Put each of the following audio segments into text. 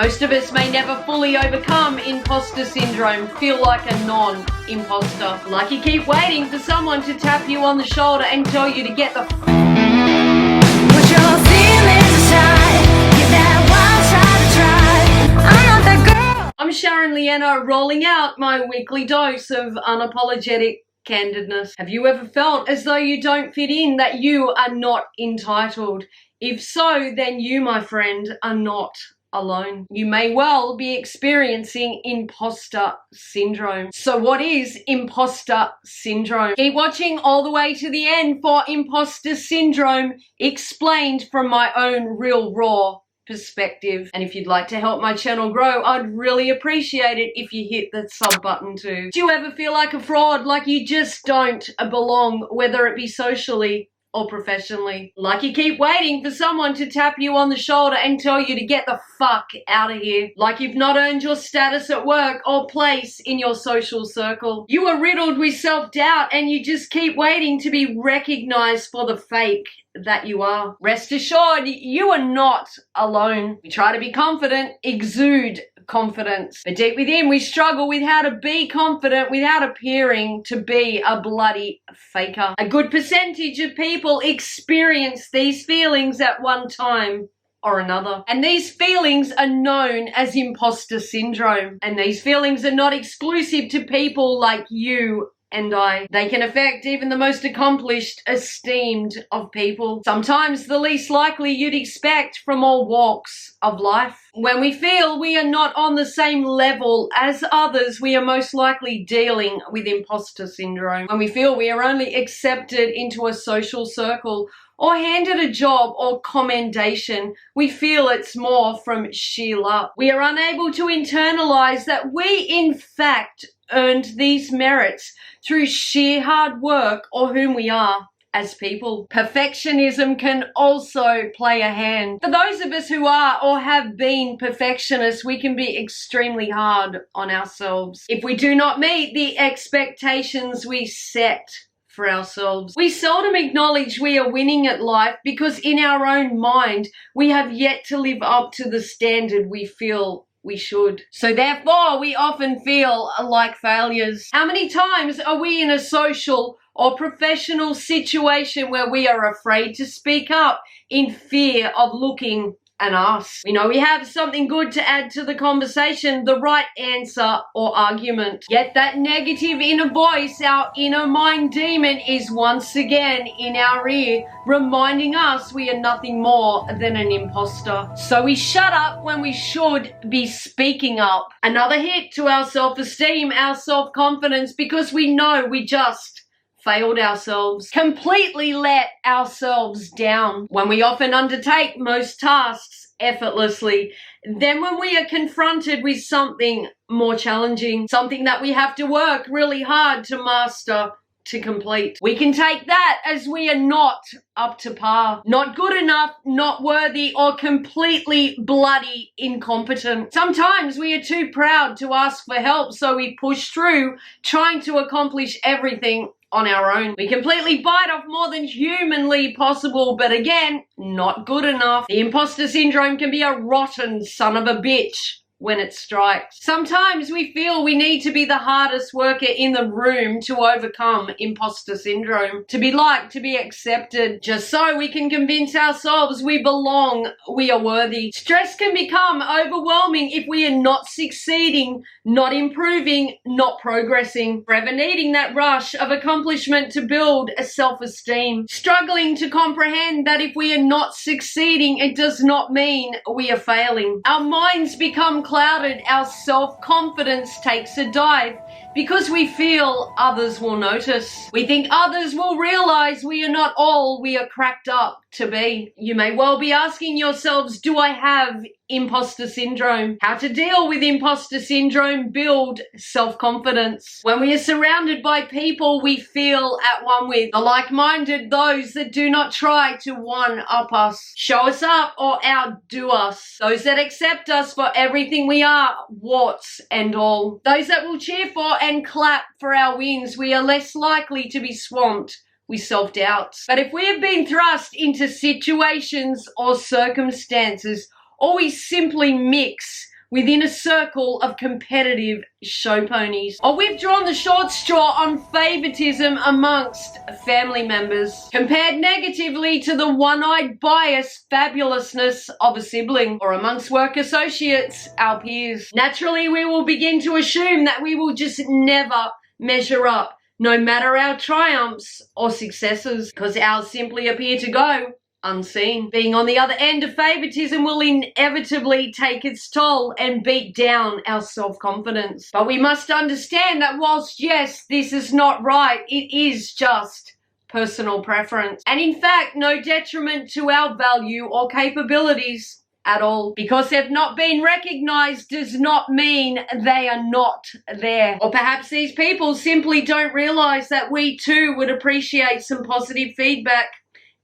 Most of us may never fully overcome imposter syndrome, feel like a non-imposter. Like you keep waiting for someone to tap you on the shoulder and tell you to get the put your feelings aside, give that wild side a try. I'm not that girl. I'm Sharon H, rolling out my weekly dose of unapologetic candidness. Have you ever felt as though you don't fit in, that you are not entitled? If so, then you, my friend, are not alone. You may well be experiencing imposter syndrome. So what is imposter syndrome? Keep watching all the way to the end for imposter syndrome explained from my own real raw perspective. And if you'd like to help my channel grow, I'd really appreciate it if you hit the sub button too. Do you ever feel like a fraud, like you just don't belong, whether it be socially or professionally? Like you keep waiting for someone to tap you on the shoulder and tell you to get the fuck out of here? Like you've not earned your status at work or place in your social circle? You are riddled with self-doubt and you just keep waiting to be recognized for the fake that you are. Rest assured, you are not alone. We try to be confident, exude confidence, but deep within we struggle with how to be confident without appearing to be a bloody faker. A good percentage of people experience these feelings at one time or another, and these feelings are known as imposter syndrome. And these feelings are not exclusive to people like you and I. They can affect even the most accomplished, esteemed of people. Sometimes the least likely you'd expect from all walks of life. When we feel we are not on the same level as others, we are most likely dealing with imposter syndrome. When we feel we are only accepted into a social circle or handed a job or commendation, we feel it's more from sheer luck. We are unable to internalize that we in fact earned these merits through sheer hard work or whom we are as people. Perfectionism can also play a hand. For those of us who are or have been perfectionists, we can be extremely hard on ourselves if we do not meet the expectations we set for ourselves. We seldom acknowledge we are winning at life because in our own mind, we have yet to live up to the standard we feel we should. So therefore, we often feel like failures. How many times are we in a social or professional situation where we are afraid to speak up in fear of looking an ass? We know we have something good to add to the conversation, the right answer or argument. Yet that negative inner voice, our inner mind demon, is once again in our ear, reminding us we are nothing more than an imposter. So we shut up when we should be speaking up. Another hit to our self-esteem, our self-confidence, because we know we just failed ourselves, completely let ourselves down. When we often undertake most tasks effortlessly, then when we are confronted with something more challenging, something that we have to work really hard to master, to complete, we can take that as we are not up to par, not good enough, not worthy, or completely bloody incompetent. Sometimes we are too proud to ask for help, so we push through trying to accomplish everything on our own. We completely bite off more than humanly possible, but again, not good enough. The imposter syndrome can be a rotten son of a bitch when it strikes. Sometimes we feel we need to be the hardest worker in the room to overcome imposter syndrome, to be liked, to be accepted, just so we can convince ourselves we belong, we are worthy. Stress can become overwhelming if we are not succeeding, not improving, not progressing, forever needing that rush of accomplishment to build a self-esteem, struggling to comprehend that if we are not succeeding, it does not mean we are failing. Our minds become clouded, our self-confidence takes a dive because we feel others will notice. We think others will realize we are not all we are cracked up to be. You may well be asking yourselves, do I have imposter syndrome? How to deal with imposter syndrome, build self-confidence. When we are surrounded by people we feel at one with, the like-minded, those that do not try to one-up us, show us up or outdo us, those that accept us for everything we are, warts and all, those that will cheer for and clap for our wins, we are less likely to be swamped with self-doubt. But if we have been thrust into situations or circumstances, or we simply mix within a circle of competitive show ponies. Or we've drawn the short straw on favoritism amongst family members, compared negatively to the one-eyed bias fabulousness of a sibling, or amongst work associates, our peers. Naturally, we will begin to assume that we will just never measure up, no matter our triumphs or successes, because ours simply appear to go unseen. Being on the other end of favoritism will inevitably take its toll and beat down our self-confidence. But we must understand that whilst, yes, this is not right, it is just personal preference. And in fact, no detriment to our value or capabilities at all. Because they've not been recognized does not mean they are not there. Or perhaps these people simply don't realize that we too would appreciate some positive feedback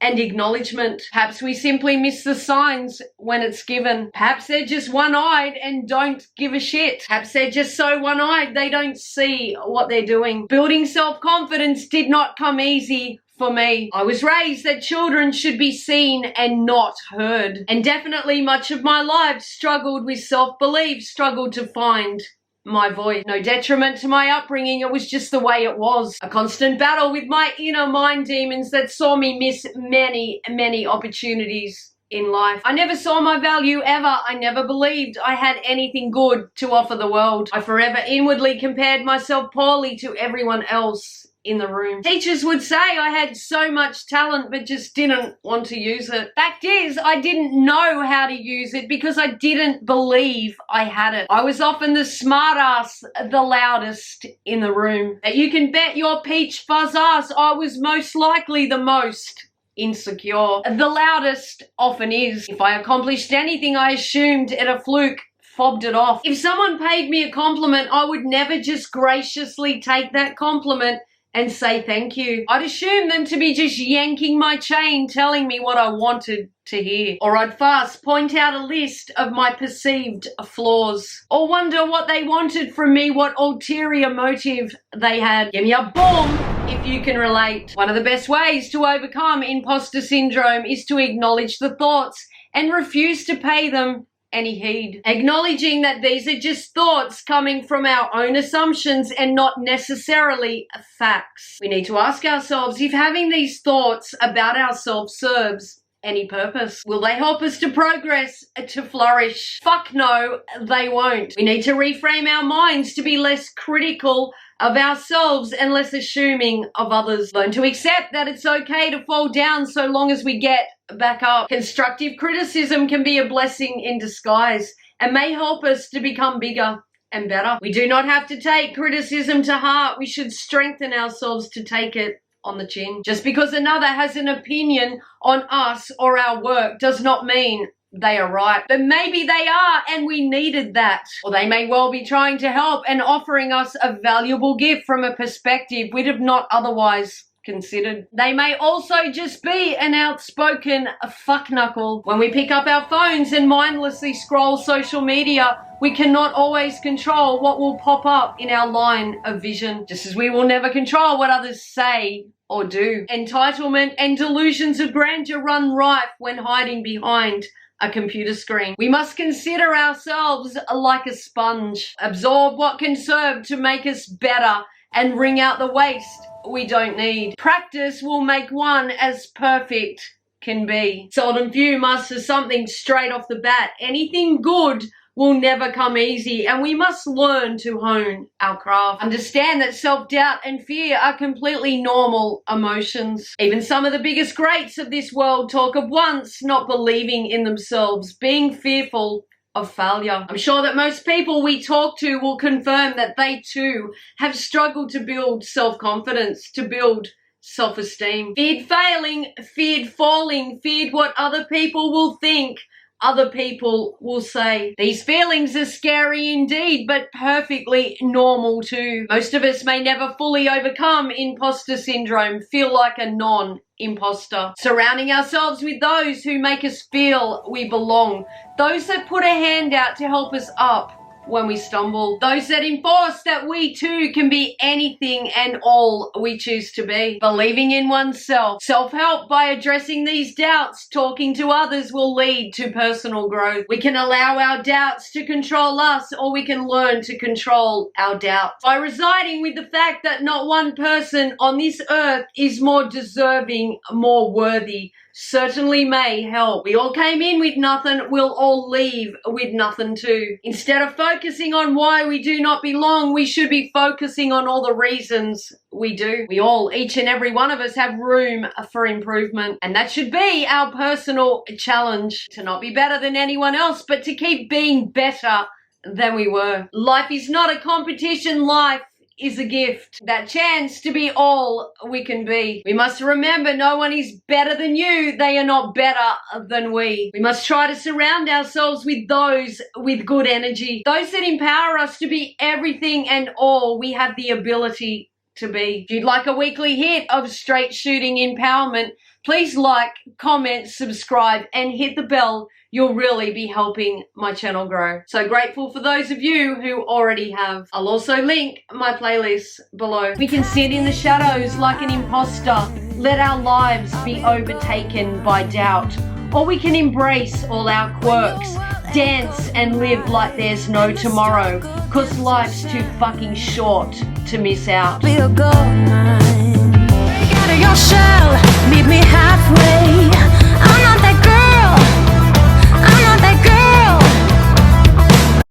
and acknowledgement. Perhaps we simply miss the signs when it's given. Perhaps they're just one-eyed and don't give a shit. Perhaps they're just so one-eyed they don't see what they're doing. Building self-confidence did not come easy for me. I was raised that children should be seen and not heard. And definitely much of my life struggled with self-belief, struggled to find my voice. No detriment to my upbringing, it was just the way it was. A constant battle with my inner mind demons that saw me miss many, many opportunities in life. I never saw my value ever. I never believed I had anything good to offer the world. I forever inwardly compared myself poorly to everyone else in the room. Teachers would say I had so much talent but just didn't want to use it. Fact is, I didn't know how to use it because I didn't believe I had it. I was often the smartass, the loudest in the room. You can bet your peach fuzz ass I was most likely the most insecure. The loudest often is. If I accomplished anything, I assumed it a fluke, fobbed it off. If someone paid me a compliment, I would never just graciously take that compliment and say thank you. I'd assume them to be just yanking my chain, telling me what I wanted to hear. Or I'd fast point out a list of my perceived flaws. Or wonder what they wanted from me, what ulterior motive they had. Give me a boom if you can relate. One of the best ways to overcome imposter syndrome is to acknowledge the thoughts and refuse to pay them any heed. Acknowledging that these are just thoughts coming from our own assumptions and not necessarily facts. We need to ask ourselves if having these thoughts about ourselves serves any purpose. Will they help us to progress, to flourish? Fuck no, they won't. We need to reframe our minds to be less critical of ourselves and less assuming of others. Learn to accept that it's okay to fall down so long as we get back up. Constructive criticism can be a blessing in disguise and may help us to become bigger and better. We do not have to take criticism to heart. We should strengthen ourselves to take it on the chin. Just because another has an opinion on us or our work does not mean they are right. But maybe they are and we needed that. Or they may well be trying to help and offering us a valuable gift from a perspective we'd have not otherwise considered. They may also just be an outspoken fuckknuckle. When we pick up our phones and mindlessly scroll social media, we cannot always control what will pop up in our line of vision, just as we will never control what others say or do. Entitlement and delusions of grandeur run rife when hiding behind a computer screen. We must consider ourselves like a sponge, absorb what can serve to make us better and wring out the waste we don't need. Practice will make one as perfect can be. Seldom few master something straight off the bat. Anything good will never come easy, and we must learn to hone our craft. Understand that self-doubt and fear are completely normal emotions. Even some of the biggest greats of this world talk of once not believing in themselves, being fearful of failure. I'm sure that most people we talk to will confirm that they too have struggled to build self-confidence, to build self-esteem. Feared failing, feared falling, feared what other people will think, other people will say. These feelings are scary indeed, but perfectly normal too. Most of us may never fully overcome imposter syndrome, feel like a non-imposter. Surrounding ourselves with those who make us feel we belong, those that put a hand out to help us up when we stumble. Those that enforce that we too can be anything and all we choose to be. Believing in oneself. Self-help by addressing these doubts. Talking to others will lead to personal growth. We can allow our doubts to control us, or we can learn to control our doubts. By residing with the fact that not one person on this earth is more deserving, more worthy, certainly may help. We all came in with nothing, we'll all leave with nothing too. Instead of focusing on why we do not belong, we should be focusing on all the reasons we do. We all, each and every one of us, have room for improvement, and that should be our personal challenge, to not be better than anyone else, but to keep being better than we were. Life is not a competition, life is a gift. That chance to be all we can be. We must remember no one is better than you. They are not better than we. We must try to surround ourselves with those with good energy. Those that empower us to be everything and all we have the ability to be. If you'd like a weekly hit of straight shooting empowerment, please like, comment, subscribe, and hit the bell. You'll really be helping my channel grow. So grateful for those of you who already have. I'll also link my playlist below. We can sit in the shadows like an imposter. Let our lives be overtaken by doubt. Or we can embrace all our quirks. Dance and live like there's no tomorrow. 'Cause life's too fucking short to miss out.